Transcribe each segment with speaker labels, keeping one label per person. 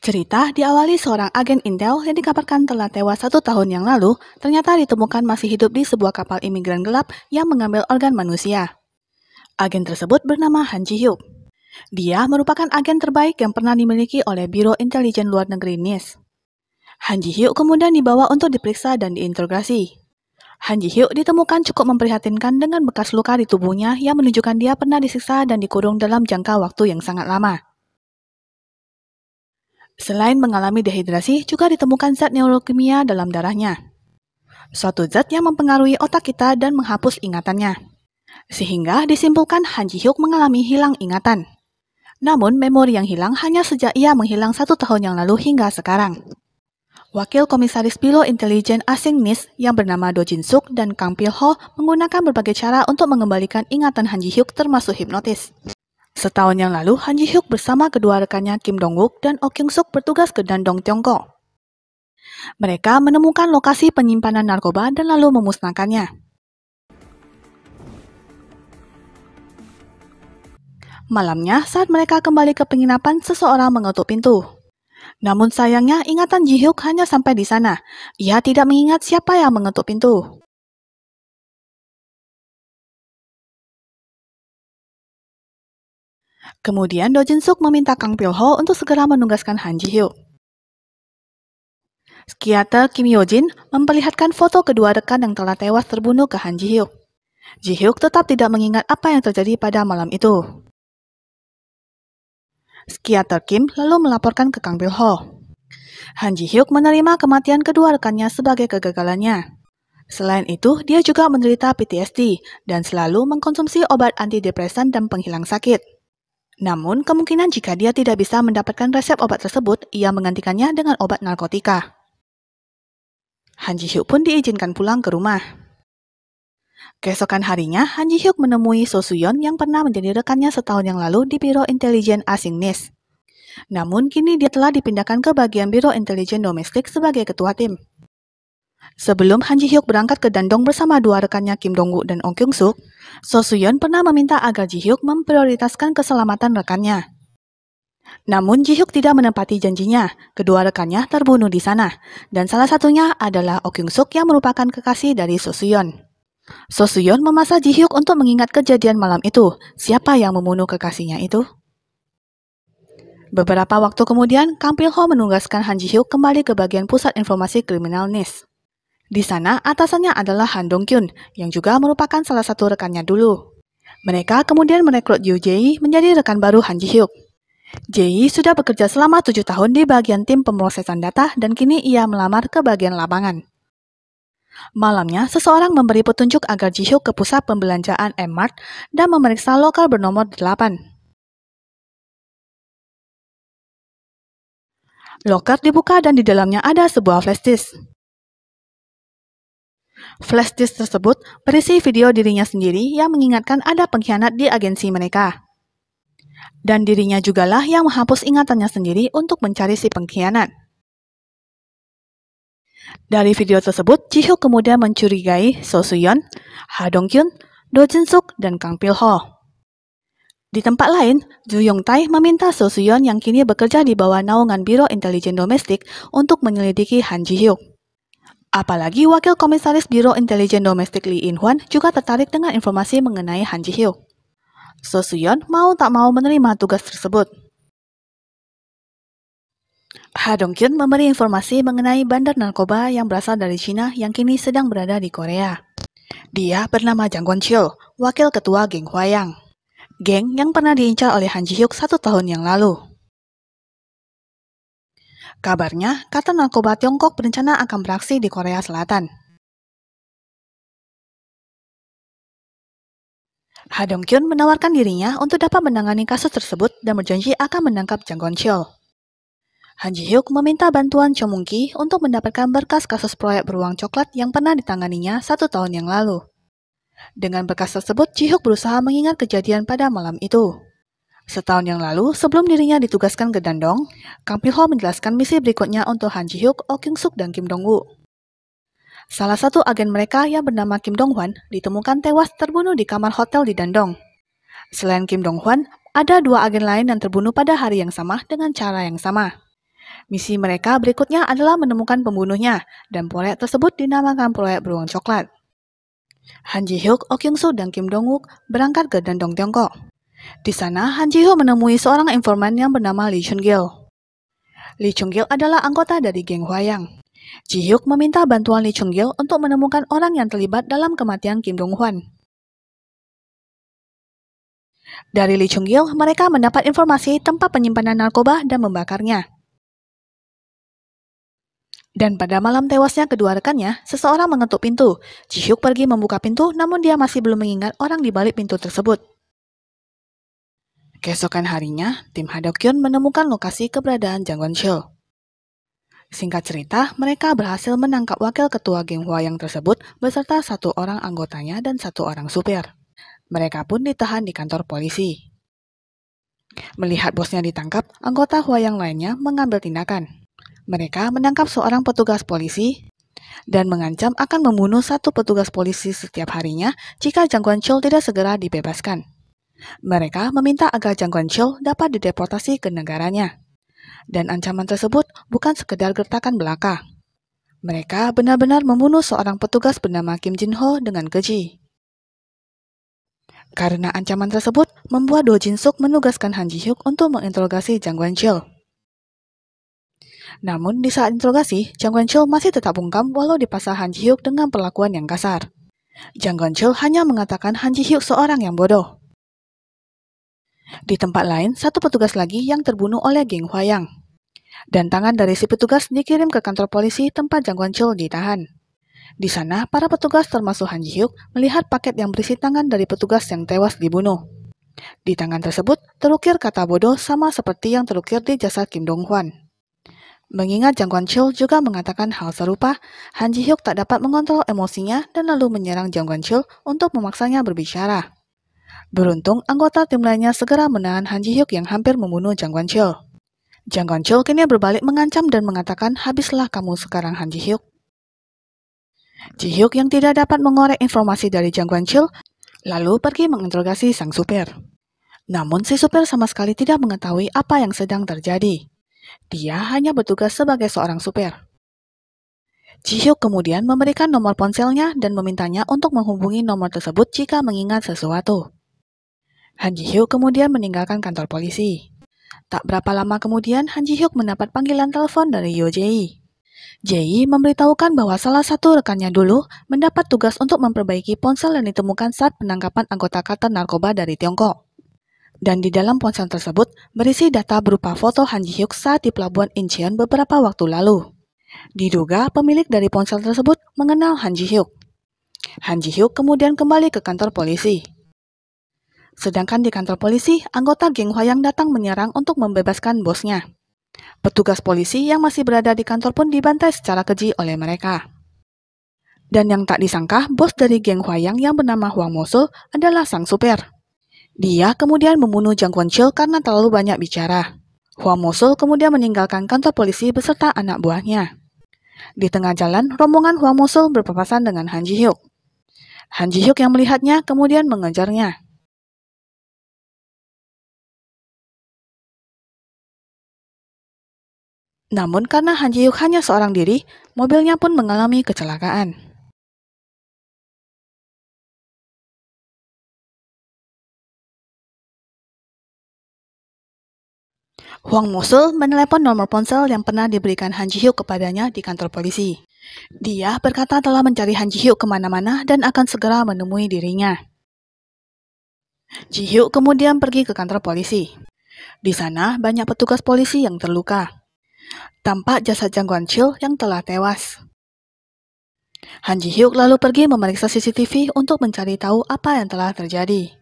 Speaker 1: Cerita diawali seorang agen Intel yang dikabarkan telah tewas 1 tahun yang lalu, ternyata ditemukan masih hidup di sebuah kapal imigran gelap yang mengambil organ manusia. Agen tersebut bernama Han Ji-hyuk. Dia merupakan agen terbaik yang pernah dimiliki oleh Biro Intelijen Luar Negeri NIS. Han Ji-hyuk kemudian dibawa untuk diperiksa dan diinterogasi. Han Ji-hyuk ditemukan cukup memprihatinkan dengan bekas luka di tubuhnya yang menunjukkan dia pernah disiksa dan dikurung dalam jangka waktu yang sangat lama. Selain mengalami dehidrasi, juga ditemukan zat neurokimia dalam darahnya. Suatu zat yang mempengaruhi otak kita dan menghapus ingatannya. Sehingga disimpulkan Han Ji-hyuk mengalami hilang ingatan. Namun, memori yang hilang hanya sejak ia menghilang 1 tahun yang lalu hingga sekarang. Wakil Komisaris Biro Intelijen Asing NIS yang bernama Do Jin-suk dan Kang Pil-ho menggunakan berbagai cara untuk mengembalikan ingatan Han Ji-hyuk termasuk hipnotis. Setahun yang lalu, Han Ji-hyuk bersama kedua rekannya Kim Dong-wook dan Oh Kyung-suk bertugas ke Dandong, Tiongkok. Mereka menemukan lokasi penyimpanan narkoba dan lalu memusnahkannya. Malamnya, saat mereka kembali ke penginapan, seseorang mengetuk pintu. Namun sayangnya, ingatan Ji-hyuk hanya sampai di sana. Ia tidak mengingat siapa yang mengetuk pintu. Kemudian Do Jin-suk meminta Kang Pil-ho untuk segera menugaskan Han Ji-hyuk. Psikiater Kim Yo-jin memperlihatkan foto kedua rekan yang telah tewas terbunuh ke Han Ji-hyuk. Ji-hyuk tetap tidak mengingat apa yang terjadi pada malam itu. Psikiater Kim lalu melaporkan ke Kang Pil-ho. Han Ji-hyuk menerima kematian kedua rekannya sebagai kegagalannya. Selain itu, dia juga menderita PTSD dan selalu mengkonsumsi obat antidepresan dan penghilang sakit. Namun, kemungkinan jika dia tidak bisa mendapatkan resep obat tersebut, ia menggantikannya dengan obat narkotika. Han Ji-hyuk pun diizinkan pulang ke rumah. Keesokan harinya, Han Ji-hyuk menemui So Soo-yeon yang pernah menjadi rekannya setahun yang lalu di Biro Intelijen Asing NIS. Namun, kini dia telah dipindahkan ke bagian Biro Intelijen Domestik sebagai ketua tim. Sebelum Han Ji-hyuk berangkat ke Dandong bersama dua rekannya Kim Dong-wook dan Oh Kyung-suk, So Soo-yeon pernah meminta agar Ji-hyuk memprioritaskan keselamatan rekannya. Namun Ji-hyuk tidak menepati janjinya, kedua rekannya terbunuh di sana, dan salah satunya adalah Oh Kyung-suk yang merupakan kekasih dari So Soo-yeon. So Soo-yeon memaksa Ji-hyuk untuk mengingat kejadian malam itu, siapa yang membunuh kekasihnya itu. Beberapa waktu kemudian, Kang Pil-ho menugaskan Han Ji-hyuk kembali ke bagian pusat informasi kriminal NIS. Di sana, atasannya adalah Han Dong-kyun, yang juga merupakan salah satu rekannya dulu. Mereka kemudian merekrut Yoo Jae menjadi rekan baru Han Ji-hyuk. Jae sudah bekerja selama 7 tahun di bagian tim pemrosesan data dan kini ia melamar ke bagian lapangan. Malamnya, seseorang memberi petunjuk agar Ji-hyuk ke pusat pembelanjaan M-Mart dan memeriksa loker bernomor 8. Loker dibuka dan di dalamnya ada sebuah flash disk. Flash disk tersebut berisi video dirinya sendiri yang mengingatkan ada pengkhianat di agensi mereka. Dan dirinya jugalah yang menghapus ingatannya sendiri untuk mencari si pengkhianat. Dari video tersebut, Ji-hyuk kemudian mencurigai So Soo-yeon, Ha Dong-kyun, Do Jin-suk, dan Kang Pil-ho. Di tempat lain, Ju Yong-tae meminta So Soo-yeon yang kini bekerja di bawah naungan Biro Intelijen Domestik untuk menyelidiki Han Ji-hyuk. Apalagi Wakil Komisaris Biro Intelijen Domestik Lee In-hwan juga tertarik dengan informasi mengenai Han Ji-hyuk. So Soo-yeon mau tak mau menerima tugas tersebut. Ha Dong-kyun memberi informasi mengenai bandar narkoba yang berasal dari Cina yang kini sedang berada di Korea. Dia bernama Jang Kwon-chul, wakil ketua geng Hwayang. Geng yang pernah diincar oleh Han Ji-hyuk 1 tahun yang lalu. Kabarnya, Kartel Narkoba Tiongkok berencana akan beraksi di Korea Selatan. Ha Dong-kyun menawarkan dirinya untuk dapat menangani kasus tersebut dan berjanji akan menangkap Jang Kwon-chul. Han Ji-hyuk meminta bantuan Cho Mung-ki untuk mendapatkan berkas kasus proyek beruang coklat yang pernah ditanganinya 1 tahun yang lalu. Dengan berkas tersebut, Ji-hyuk berusaha mengingat kejadian pada malam itu. Setahun yang lalu, sebelum dirinya ditugaskan ke Dandong, Kang Pil-ho menjelaskan misi berikutnya untuk Han Ji-hyuk, Oh Kyung-suk, dan Kim Dong-wook. Salah satu agen mereka yang bernama Kim Dong-hwan ditemukan tewas terbunuh di kamar hotel di Dandong. Selain Kim Dong-hwan, ada 2 agen lain yang terbunuh pada hari yang sama dengan cara yang sama. Misi mereka berikutnya adalah menemukan pembunuhnya, dan proyek tersebut dinamakan proyek beruang coklat. Han Ji-hyuk, Oh Kyung-soo, dan Kim Dong-wook berangkat ke Dandong, Tiongkok. Di sana, Han Ji-hyuk menemui seorang informan yang bernama Lee Chung-gil. Lee Chung-gil adalah anggota dari geng Hwayang. Ji-hyuk meminta bantuan Lee Chung-gil untuk menemukan orang yang terlibat dalam kematian Kim Dong-hwan. Dari Lee Chung-gil, mereka mendapat informasi tempat penyimpanan narkoba dan membakarnya. Dan pada malam tewasnya kedua rekannya, seseorang mengetuk pintu. Ji-hyuk pergi membuka pintu, namun dia masih belum mengingat orang di balik pintu tersebut. Keesokan harinya, tim Ha-deok-kyun menemukan lokasi keberadaan Jang Won-chul. Singkat cerita, mereka berhasil menangkap wakil ketua geng Hwayang tersebut beserta satu orang anggotanya dan satu orang supir. Mereka pun ditahan di kantor polisi. Melihat bosnya ditangkap, anggota Hwayang lainnya mengambil tindakan. Mereka menangkap seorang petugas polisi dan mengancam akan membunuh satu petugas polisi setiap harinya jika Jang Won-chul tidak segera dibebaskan. Mereka meminta agar Jang Won-chul dapat dideportasi ke negaranya. Dan ancaman tersebut bukan sekedar gertakan belaka. Mereka benar-benar membunuh seorang petugas bernama Kim Jin-ho dengan keji. Karena ancaman tersebut, membuat Do Jin-suk menugaskan Han Ji-hyuk untuk menginterogasi Jang Won-chul. Namun di saat interogasi, Jang Won-chul masih tetap bungkam walau dipaksa Han Ji-hyuk dengan perlakuan yang kasar. Jang Won-chul hanya mengatakan Han Ji-hyuk seorang yang bodoh. Di tempat lain, satu petugas lagi yang terbunuh oleh geng Hwayang. Dan tangan dari si petugas dikirim ke kantor polisi tempat Jang Won-chul ditahan. Di sana, para petugas termasuk Han Ji-hyuk melihat paket yang berisi tangan dari petugas yang tewas dibunuh. Di tangan tersebut terukir kata bodoh sama seperti yang terukir di jasad Kim Dong-hwan. Mengingat Jang Won-chul juga mengatakan hal serupa, Han Ji-hyuk tak dapat mengontrol emosinya dan lalu menyerang Jang Won-chul untuk memaksanya berbicara. Beruntung, anggota tim lainnya segera menahan Han Ji-hyuk yang hampir membunuh Jang Won-chul. Jang Won-chul kini berbalik mengancam dan mengatakan, "Habislah kamu sekarang, Han Ji-hyuk." Ji-hyuk yang tidak dapat mengorek informasi dari Jang Won-chul lalu pergi menginterogasi sang supir. Namun si supir sama sekali tidak mengetahui apa yang sedang terjadi. Dia hanya bertugas sebagai seorang supir. Ji-hyuk kemudian memberikan nomor ponselnya dan memintanya untuk menghubungi nomor tersebut jika mengingat sesuatu. Han Ji-hyuk kemudian meninggalkan kantor polisi. Tak berapa lama kemudian, Han Ji-hyuk mendapat panggilan telepon dari Yo Jae. Jae memberitahukan bahwa salah satu rekannya dulu mendapat tugas untuk memperbaiki ponsel yang ditemukan saat penangkapan anggota kartel narkoba dari Tiongkok. Dan di dalam ponsel tersebut berisi data berupa foto Han Ji-hyuk saat di pelabuhan Incheon beberapa waktu lalu. Diduga pemilik dari ponsel tersebut mengenal Han Ji-hyuk. Han Ji-hyuk kemudian kembali ke kantor polisi. Sedangkan di kantor polisi, anggota geng Hwayang datang menyerang untuk membebaskan bosnya. Petugas polisi yang masih berada di kantor pun dibantai secara keji oleh mereka. Dan yang tak disangka, bos dari geng Hwayang yang bernama Hwang Mo-sul adalah sang supir. Dia kemudian membunuh Jang Won-chul karena terlalu banyak bicara. Hwang Mo-sul kemudian meninggalkan kantor polisi beserta anak buahnya. Di tengah jalan, rombongan Hwang Mo-sul berpapasan dengan Han Ji-hyuk. Han Ji-hyuk yang melihatnya kemudian mengejarnya. Namun karena Han Ji-hyuk hanya seorang diri, mobilnya pun mengalami kecelakaan. Hwang Mo-sul menelepon nomor ponsel yang pernah diberikan Han Ji-hyuk kepadanya di kantor polisi. Dia berkata telah mencari Han Ji-hyuk kemana-mana dan akan segera menemui dirinya. Ji-hyuk kemudian pergi ke kantor polisi. Di sana banyak petugas polisi yang terluka. Tampak jasad Jang Won-chul yang telah tewas. Han Ji-hyuk lalu pergi memeriksa CCTV untuk mencari tahu apa yang telah terjadi.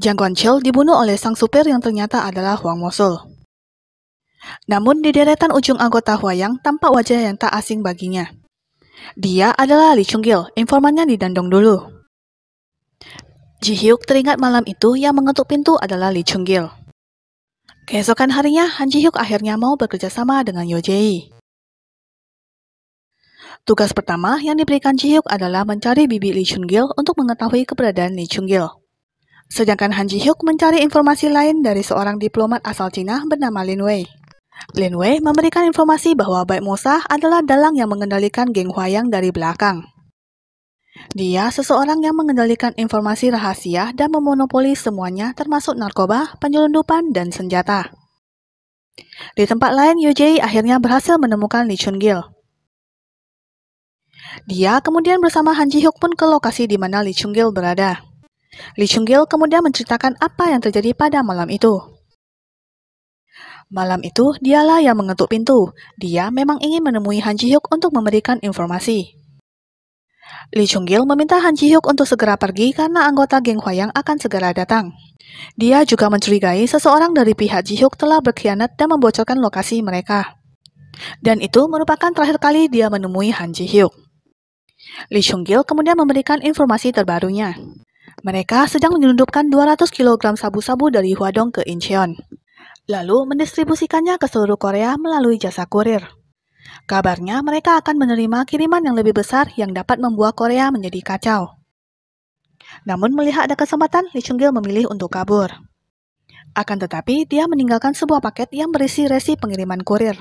Speaker 1: Jang Won-chul dibunuh oleh sang supir yang ternyata adalah Hwang Mo-sul. Namun di deretan ujung anggota Hwayang tampak wajah yang tak asing baginya. Dia adalah Lee Chung-gil, informannya di Dandong dulu. Ji-hyuk teringat malam itu yang mengetuk pintu adalah Lee Chung-gil. Keesokan harinya, Han Ji-hyuk akhirnya mau bekerja sama dengan Yo Jae. Tugas pertama yang diberikan Ji-hyuk adalah mencari bibi Lee Chung-gil untuk mengetahui keberadaan Lee Chung-gil. Sedangkan Han Ji-hyuk mencari informasi lain dari seorang diplomat asal Cina bernama Lin Wei. Lin Wei memberikan informasi bahwa Bai Mosa adalah dalang yang mengendalikan geng Huayang dari belakang. Dia seseorang yang mengendalikan informasi rahasia dan memonopoli semuanya termasuk narkoba, penyelundupan, dan senjata. Di tempat lain, Yu Jie akhirnya berhasil menemukan Lee Chun-gil. Dia kemudian bersama Han Ji-hyuk pun ke lokasi di mana Lee Chun-gil berada. Lee Chun-gil kemudian menceritakan apa yang terjadi pada malam itu. Malam itu, dialah yang mengetuk pintu. Dia memang ingin menemui Han Ji-hyuk untuk memberikan informasi. Lee Chung-gil meminta Han Ji-hyuk untuk segera pergi karena anggota geng Hwayang akan segera datang. Dia juga mencurigai seseorang dari pihak Ji-hyuk telah berkhianat dan membocorkan lokasi mereka. Dan itu merupakan terakhir kali dia menemui Han Ji-hyuk. Lee Chung-gil kemudian memberikan informasi terbarunya. Mereka sedang menyelundupkan 200 kg sabu-sabu dari Hwadong ke Incheon, lalu mendistribusikannya ke seluruh Korea melalui jasa kurir. Kabarnya mereka akan menerima kiriman yang lebih besar yang dapat membuat Korea menjadi kacau. Namun melihat ada kesempatan, Lee Chung-gil memilih untuk kabur. Akan tetapi, dia meninggalkan sebuah paket yang berisi resi pengiriman kurir.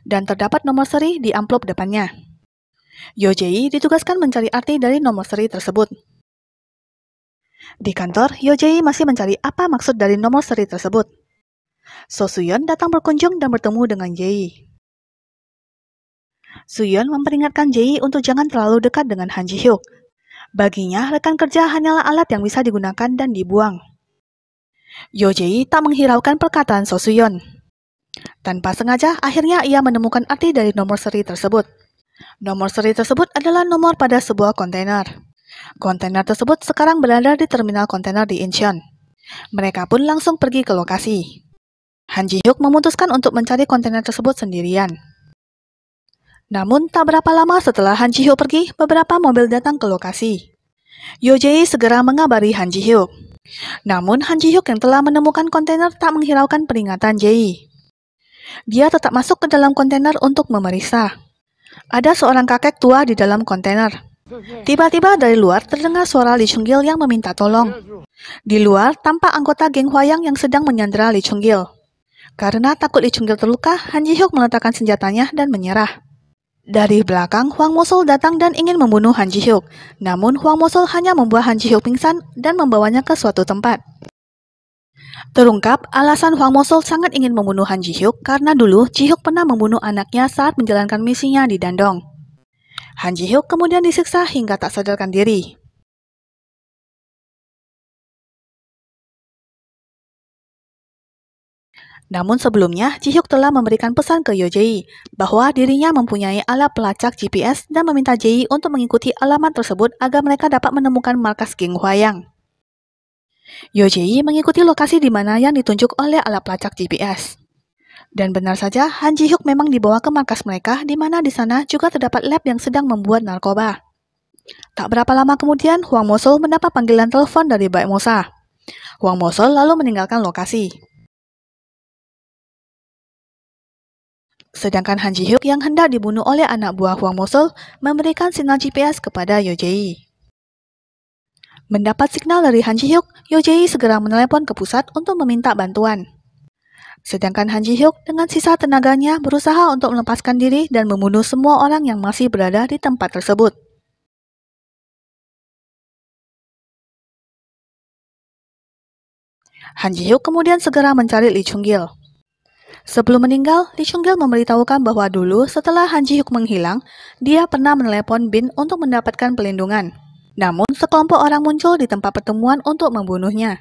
Speaker 1: Dan terdapat nomor seri di amplop depannya. Yo Jae ditugaskan mencari arti dari nomor seri tersebut. Di kantor, Yo Jae masih mencari apa maksud dari nomor seri tersebut. So Suyeon datang berkunjung dan bertemu dengan Jae. Suyeon memperingatkan Jae untuk jangan terlalu dekat dengan Han Ji-hyuk. Baginya, rekan kerja hanyalah alat yang bisa digunakan dan dibuang. Yo Jae tak menghiraukan perkataan So Suyeon. Tanpa sengaja, akhirnya ia menemukan arti dari nomor seri tersebut. Nomor seri tersebut adalah nomor pada sebuah kontainer. Kontainer tersebut sekarang berada di terminal kontainer di Incheon. Mereka pun langsung pergi ke lokasi. Han Ji-hyuk memutuskan untuk mencari kontainer tersebut sendirian. Namun, tak berapa lama setelah Han Ji-hyuk pergi, beberapa mobil datang ke lokasi. Yo Jae segera mengabari Han Ji-hyuk. Namun, Han Ji-hyuk yang telah menemukan kontainer tak menghiraukan peringatan Jae. Dia tetap masuk ke dalam kontainer untuk memeriksa. Ada seorang kakek tua di dalam kontainer. Tiba-tiba dari luar terdengar suara Lee Chung-gil yang meminta tolong. Di luar, tampak anggota geng Hwayang yang sedang menyandera Lee Chung-gil. Karena takut Lee Chung-gil terluka, Han Ji-hyuk meletakkan senjatanya dan menyerah. Dari belakang, Hwang Mo-sul datang dan ingin membunuh Han Ji-hyuk. Namun, Hwang Mo-sul hanya membuat Han Ji-hyuk pingsan dan membawanya ke suatu tempat. Terungkap, alasan Hwang Mo-sul sangat ingin membunuh Han Ji-hyuk karena dulu Ji-hyuk pernah membunuh anaknya saat menjalankan misinya di Dandong. Han Ji-hyuk kemudian disiksa hingga tak sadarkan diri. Namun sebelumnya, Ji-hyuk telah memberikan pesan ke Yo Jae bahwa dirinya mempunyai alat pelacak GPS dan meminta Jae untuk mengikuti alamat tersebut agar mereka dapat menemukan markas geng Hwayang. Yo Jae mengikuti lokasi di mana yang ditunjuk oleh alat pelacak GPS. Dan benar saja, Han Ji-hyuk memang dibawa ke markas mereka di mana di sana juga terdapat lab yang sedang membuat narkoba. Tak berapa lama kemudian, Hwang Mo-sul mendapat panggilan telepon dari Bai Mosa. Hwang Mo-sul lalu meninggalkan lokasi. Sedangkan Han Ji-hyuk yang hendak dibunuh oleh anak buah Hwang Mo-sul memberikan sinyal GPS kepada Yo Jae. Mendapat signal dari Han Ji-hyuk, Yo Jae segera menelepon ke pusat untuk meminta bantuan. Sedangkan Han Ji-hyuk dengan sisa tenaganya berusaha untuk melepaskan diri dan membunuh semua orang yang masih berada di tempat tersebut. Han Ji-hyuk kemudian segera mencari Lee Chung-gil. Sebelum meninggal, Lee Chung-gil memberitahukan bahwa dulu setelah Han Ji-hyuk menghilang, dia pernah menelepon Bin untuk mendapatkan pelindungan. Namun, sekelompok orang muncul di tempat pertemuan untuk membunuhnya.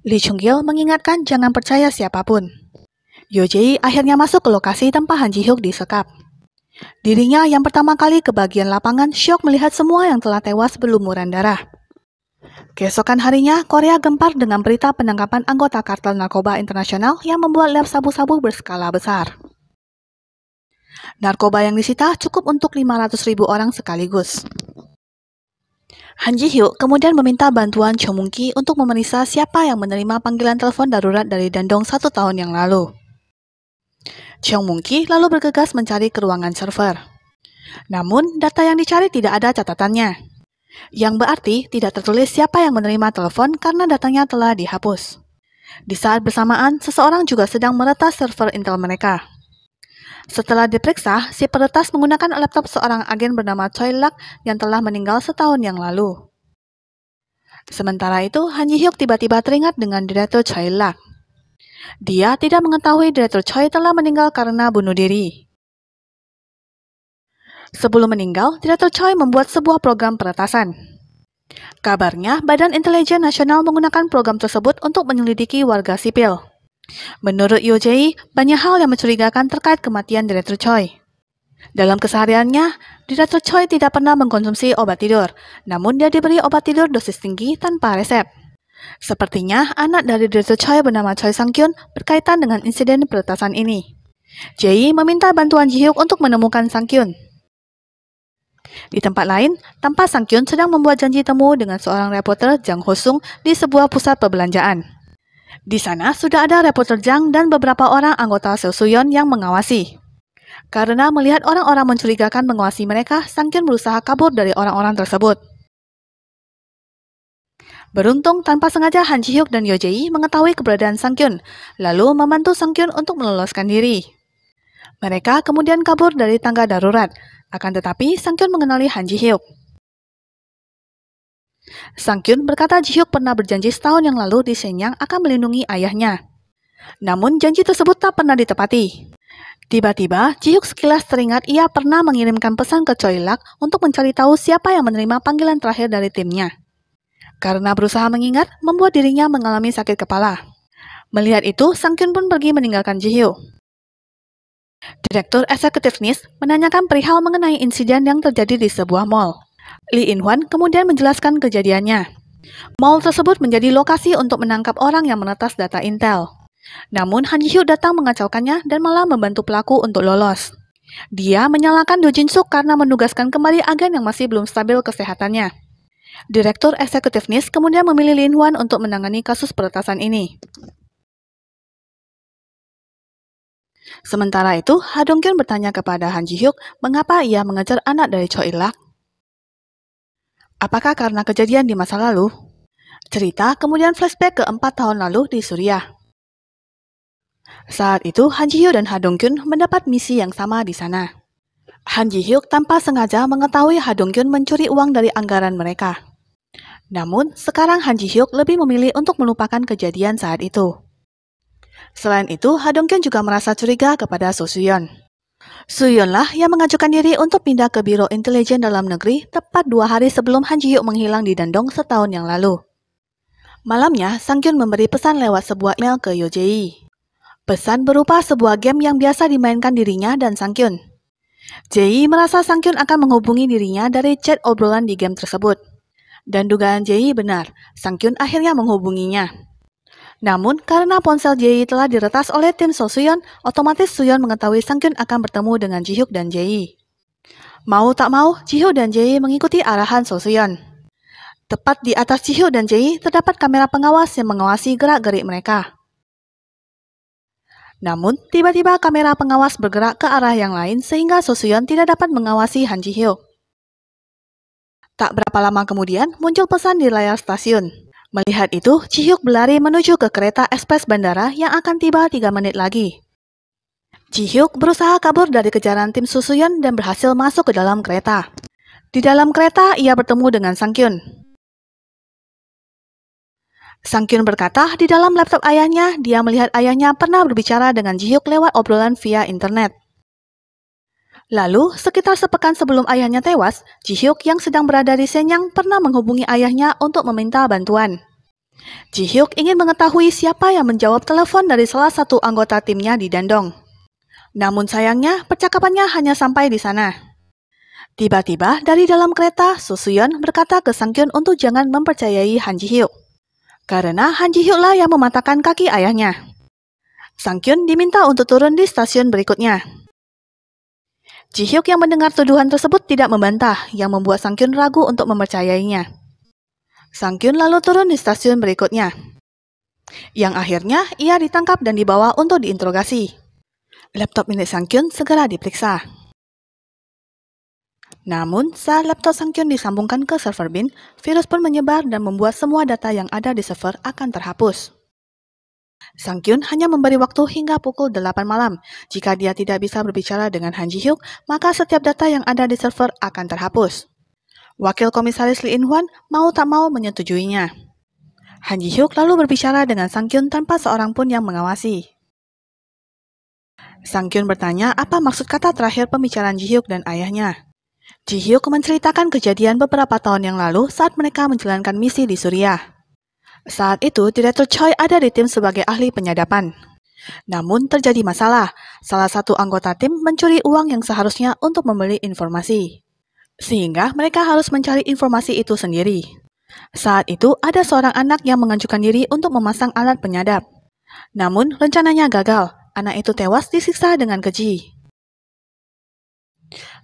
Speaker 1: Lee Chung-gil mengingatkan jangan percaya siapapun. Yo Jae akhirnya masuk ke lokasi tanpa Han Ji-hyuk disekap. Dirinya yang pertama kali ke bagian lapangan syok melihat semua yang telah tewas berlumuran darah. Keesokan harinya, Korea gempar dengan berita penangkapan anggota kartel narkoba internasional yang membuat lab sabu-sabu berskala besar. Narkoba yang disita cukup untuk 500.000 orang sekaligus. Han Ji-hyuk kemudian meminta bantuan Cho Moo-ki untuk memeriksa siapa yang menerima panggilan telepon darurat dari Dandong 1 tahun yang lalu. Cho Moo-ki lalu bergegas mencari ke ruangan server. Namun, data yang dicari tidak ada catatannya. Yang berarti tidak tertulis siapa yang menerima telepon karena datanya telah dihapus. Di saat bersamaan, seseorang juga sedang meretas server Intel mereka. Setelah diperiksa, si peretas menggunakan laptop seorang agen bernama Choi Lak yang telah meninggal setahun yang lalu. Sementara itu, Han Ji-hyuk tiba-tiba teringat dengan Direktur Choi Lak. Dia tidak mengetahui Direktur Choi telah meninggal karena bunuh diri. Sebelum meninggal, Direktur Choi membuat sebuah program peretasan. Kabarnya, Badan Intelijen Nasional menggunakan program tersebut untuk menyelidiki warga sipil. Menurut Yoo Jae, banyak hal yang mencurigakan terkait kematian Direktur Choi. Dalam kesehariannya, Direktur Choi tidak pernah mengkonsumsi obat tidur, namun dia diberi obat tidur dosis tinggi tanpa resep. Sepertinya, anak dari Direktur Choi bernama Choi Sang-kyun berkaitan dengan insiden peretasan ini. Jae meminta bantuan Ji-hyuk untuk menemukan Sang-kyun. Di tempat lain, tampak Sang-kyun sedang membuat janji temu dengan seorang reporter Jang Ho-sung di sebuah pusat perbelanjaan. Di sana sudah ada reporter Jang dan beberapa orang anggota Seo Soo-yeon yang mengawasi. Karena melihat orang-orang mencurigakan mengawasi mereka, Sang-kyun berusaha kabur dari orang-orang tersebut. Beruntung tanpa sengaja Han Ji-hyuk dan Yoo Jae mengetahui keberadaan Sang-kyun, lalu membantu Sang-kyun untuk meloloskan diri. Mereka kemudian kabur dari tangga darurat. Akan tetapi, Sang-kyun mengenali Han Ji-hyuk. Sang-kyun berkata Ji-hyuk pernah berjanji setahun yang lalu di Shenyang akan melindungi ayahnya. Namun, janji tersebut tak pernah ditepati. Tiba-tiba, Ji-hyuk sekilas teringat ia pernah mengirimkan pesan ke Choi Lak untuk mencari tahu siapa yang menerima panggilan terakhir dari timnya. Karena berusaha mengingat, membuat dirinya mengalami sakit kepala. Melihat itu, Sang-kyun pun pergi meninggalkan Ji-hyuk. Direktur Eksekutif NIS menanyakan perihal mengenai insiden yang terjadi di sebuah mall. Lee In-hwan kemudian menjelaskan kejadiannya. Mall tersebut menjadi lokasi untuk menangkap orang yang meretas data Intel. Namun Han Ji-hyuk datang mengacaukannya dan malah membantu pelaku untuk lolos. Dia menyalahkan Do Jin-suk karena menugaskan kembali agen yang masih belum stabil kesehatannya. Direktur Eksekutif NIS kemudian memilih Lee In-hwan untuk menangani kasus peretasan ini. Sementara itu, Ha Dong-kyun bertanya kepada Han Ji-hyuk mengapa ia mengejar anak dari Choi Lak. Apakah karena kejadian di masa lalu? Cerita kemudian flashback ke 4 tahun lalu di Suriah. Saat itu, Han Ji-hyuk dan Ha Dong-kyun mendapat misi yang sama di sana. Han Ji-hyuk tanpa sengaja mengetahui Ha Dong-kyun mencuri uang dari anggaran mereka. Namun, sekarang Han Ji-hyuk lebih memilih untuk melupakan kejadian saat itu. Selain itu, Ha Dong-kyun juga merasa curiga kepada Seo Soo-yeon. Soo-yeon lah yang mengajukan diri untuk pindah ke Biro Intelijen Dalam Negeri tepat 2 hari sebelum Han Ji-hyuk menghilang di Dandong setahun yang lalu. Malamnya, Sang-kyun memberi pesan lewat sebuah email ke Yoo Jae. Pesan berupa sebuah game yang biasa dimainkan dirinya dan Sang-kyun. Jae merasa Sang-kyun akan menghubungi dirinya dari chat obrolan di game tersebut. Dan dugaan Jae benar, Sang-kyun akhirnya menghubunginya. Namun, karena ponsel Jae telah diretas oleh tim Seo Soo-yeon, otomatis Soo-yeon mengetahui Sang-kyun akan bertemu dengan Ji-hyuk dan Jae. Mau tak mau, Ji-hyuk dan Jae mengikuti arahan Seo Soo-yeon. Tepat di atas Ji-hyuk dan Jae terdapat kamera pengawas yang mengawasi gerak-gerik mereka. Namun, tiba-tiba kamera pengawas bergerak ke arah yang lain sehingga Seo Soo-yeon tidak dapat mengawasi Han Ji-hyuk. Tak berapa lama kemudian, muncul pesan di layar stasiun. Melihat itu, Ji-hyuk berlari menuju ke kereta ekspres bandara yang akan tiba 3 menit lagi. Ji-hyuk berusaha kabur dari kejaran tim Seo Soo-yeon dan berhasil masuk ke dalam kereta. Di dalam kereta, ia bertemu dengan Sang-kyun. Sang-kyun berkata di dalam laptop ayahnya, dia melihat ayahnya pernah berbicara dengan Ji-hyuk lewat obrolan via internet. Lalu, sekitar sepekan sebelum ayahnya tewas, Ji-hyuk yang sedang berada di Shenyang pernah menghubungi ayahnya untuk meminta bantuan. Ji-hyuk ingin mengetahui siapa yang menjawab telepon dari salah satu anggota timnya di Dandong. Namun sayangnya, percakapannya hanya sampai di sana. Tiba-tiba, dari dalam kereta, Seo Soo-yeon berkata ke Sang-kyun untuk jangan mempercayai Han Ji-hyuk. Karena Han Ji-hyuk lah yang mematahkan kaki ayahnya. Sang-kyun diminta untuk turun di stasiun berikutnya. Ji-hyuk yang mendengar tuduhan tersebut tidak membantah, yang membuat Sang-kyun ragu untuk mempercayainya. Sang-kyun lalu turun di stasiun berikutnya. Yang akhirnya ia ditangkap dan dibawa untuk diinterogasi. Laptop milik Sang-kyun segera diperiksa. Namun, saat laptop Sang-kyun disambungkan ke server bin, virus pun menyebar dan membuat semua data yang ada di server akan terhapus. Sang Kyun hanya memberi waktu hingga pukul 8 malam. Jika dia tidak bisa berbicara dengan Han Ji Hyuk, maka setiap data yang ada di server akan terhapus. Wakil Komisaris Lee In Hwan mau tak mau menyetujuinya. Han Ji Hyuk lalu berbicara dengan Sang Kyun tanpa seorang pun yang mengawasi. Sang Kyun bertanya apa maksud kata terakhir pembicaraan Ji Hyuk dan ayahnya. Ji Hyuk menceritakan kejadian beberapa tahun yang lalu saat mereka menjalankan misi di Suriah. Saat itu, Direktur Choi ada di tim sebagai ahli penyadapan. Namun terjadi masalah, salah satu anggota tim mencuri uang yang seharusnya untuk membeli informasi. Sehingga mereka harus mencari informasi itu sendiri. Saat itu, ada seorang anak yang mengajukan diri untuk memasang alat penyadap. Namun, rencananya gagal. Anak itu tewas disiksa dengan keji.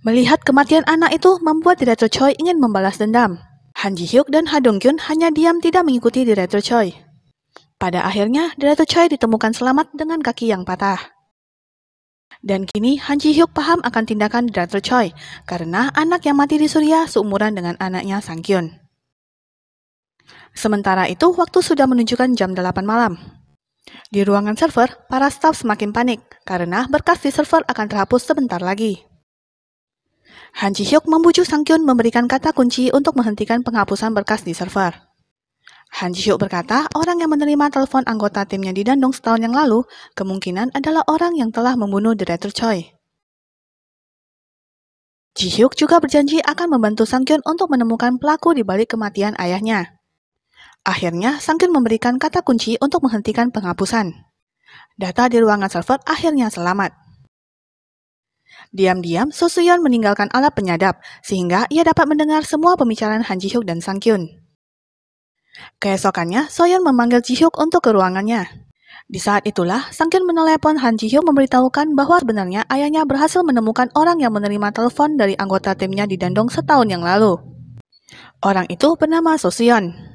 Speaker 1: Melihat kematian anak itu membuat Direktur Choi ingin membalas dendam. Han Ji Hyuk dan Ha Dong Kyun hanya diam tidak mengikuti Direktur Choi. Pada akhirnya, Direktur Choi ditemukan selamat dengan kaki yang patah. Dan kini Han Ji Hyuk paham akan tindakan Direktur Choi karena anak yang mati di Suriah seumuran dengan anaknya Sang Kyun. Sementara itu, waktu sudah menunjukkan jam 8 malam. Di ruangan server, para staf semakin panik karena berkas di server akan terhapus sebentar lagi. Han Ji Hyuk membujuk Sang Kyun memberikan kata kunci untuk menghentikan penghapusan berkas di server. Han Ji Hyuk berkata orang yang menerima telepon anggota timnya di Dandong setahun yang lalu kemungkinan adalah orang yang telah membunuh Direktur Choi. Ji Hyuk juga berjanji akan membantu Sang Kyun untuk menemukan pelaku di balik kematian ayahnya. Akhirnya, Sang Kyun memberikan kata kunci untuk menghentikan penghapusan. Data di ruangan server akhirnya selamat. Diam-diam, So Soo-yeon meninggalkan alat penyadap, sehingga ia dapat mendengar semua pembicaraan Han Ji Hyuk dan Sang Kyun. Keesokannya, So-yeon memanggil Ji Hyuk untuk ke ruangannya. Di saat itulah, Sang Kyun menelepon Han Ji Hyuk memberitahukan bahwa sebenarnya ayahnya berhasil menemukan orang yang menerima telepon dari anggota timnya di Dandong setahun yang lalu. Orang itu bernama So Soo-yeon.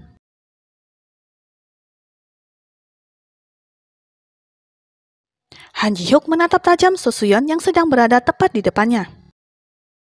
Speaker 1: Han Ji Hyuk menatap tajam So Soo-yeon yang sedang berada tepat di depannya.